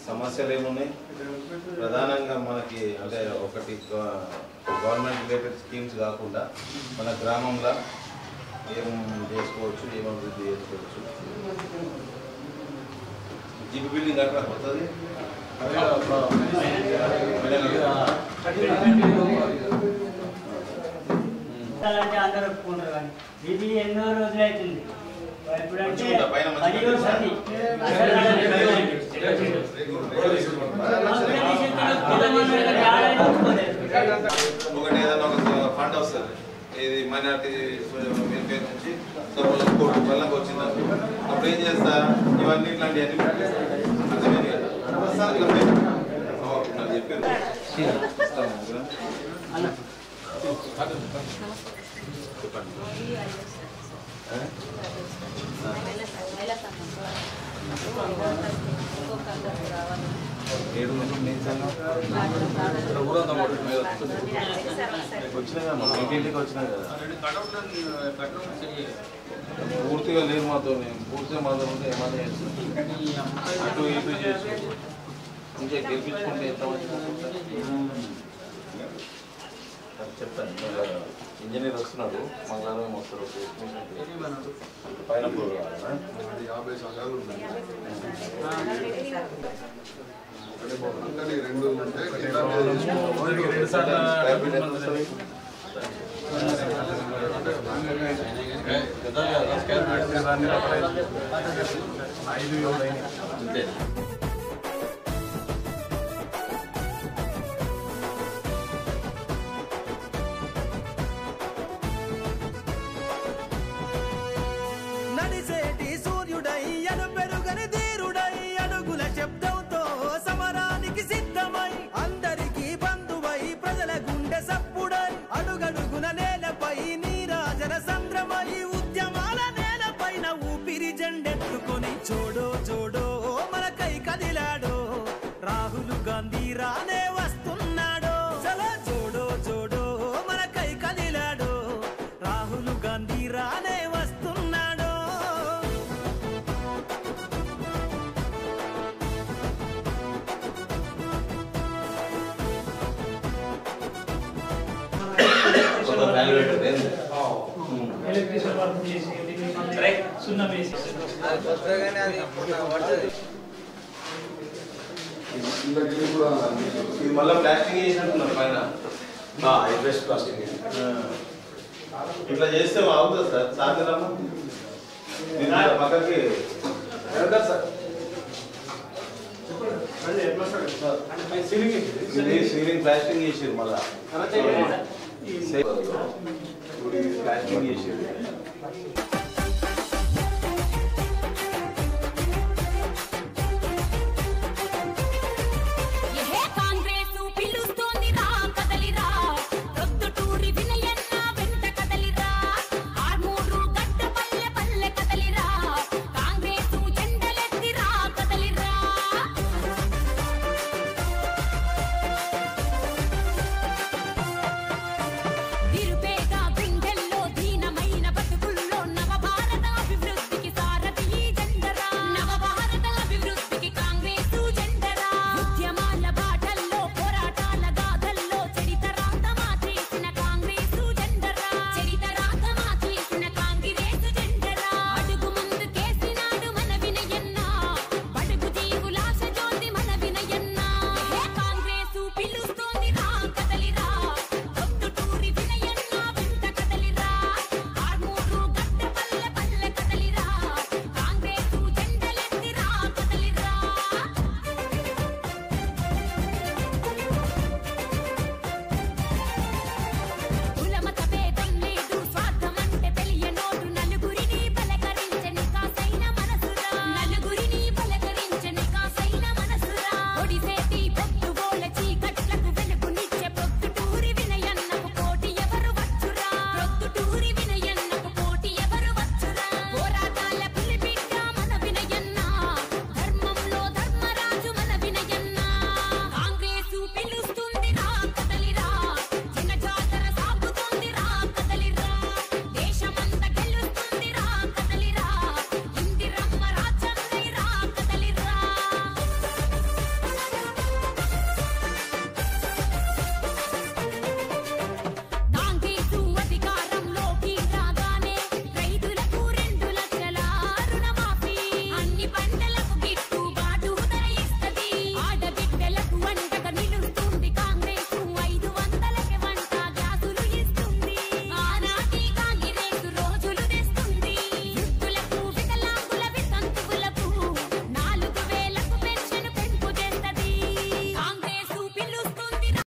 సమస్యలు ఏమున్నాయి ప్రధానంగా మనకి అంటే ఒకటి గవర్నమెంట్ రిలేటెడ్ స్కీమ్స్ కాకుండా మన గ్రామంలో ఏం చేసుకోవచ్చు ఏం అభివృద్ధి చేసుకోవచ్చు జీపీ బిల్డింగ్ అక్కడ వస్తుంది అందరూ ఒప్పుకుంటారు కానీ ఇది ఎన్నో రోజులు అవుతుంది ఒకటి ఏదైనా ఒక ఫండ్ వస్తుంది ఇది మైనార్టీ వెల్ఫేర్ నుంచి సపోజ్ వెళ్ళకి వచ్చింది అప్పుడు ఏం చేస్తా ఇవన్నీ ఇట్లాంటివన్నీ అర్థమైంది కదా నాకు చెప్పారు ఇంటింటికి వచ్చినాయి కదా పూర్తిగా లేదు మాతో పూర్తిగా మాతో ఉంటే ఏమన్నా చేస్తాం అటు ఇటు చేసి ఇంకా గెలిపించుకుంటే ఎంత చెప్తాను ఇంజనీర్ వస్తున్నాడు మంగళవారం వస్తారు పైన ప్రోగ్రామ్ 50 సంఘాలు ఉన్నాయి నడిసేటి సూర్యుడై పెరుగని ధీరుడై అడుగుల శబ్దంతో సమరానికి సిద్ధమై అందరికీ బంధువై ప్రజల గుండె సప్పుడై అడుగడుగున నేలపై నీరాజన సంద్రమై ఉద్యమాల నేలపైన ఊపిరి జెండెత్తుకొని జోడో జోడో మనకై కదిలాడో రాహుల్ గాంధీ రానే వస్తున్నాడో చలో జోడో జోడో మనకై కదిలాడో రాహుల్ గాంధీ రానే వస్తున్నాడో ఎలక్ట్రిసిటీ వర్క్ చేసి సున్నా వేసి ఇది మళ్ళీ ప్లాస్టింగ్ చేసినట్టున్నారు పైన బెస్ట్ ప్లాస్టింగ్ ఇట్లా చేస్తే అవుతుంది సార్ సాధ్యమా పక్కకి సీలింగ్ ప్లాస్టింగ్ చేసారు మళ్ళా ప్లాస్టింగ్ చేసారు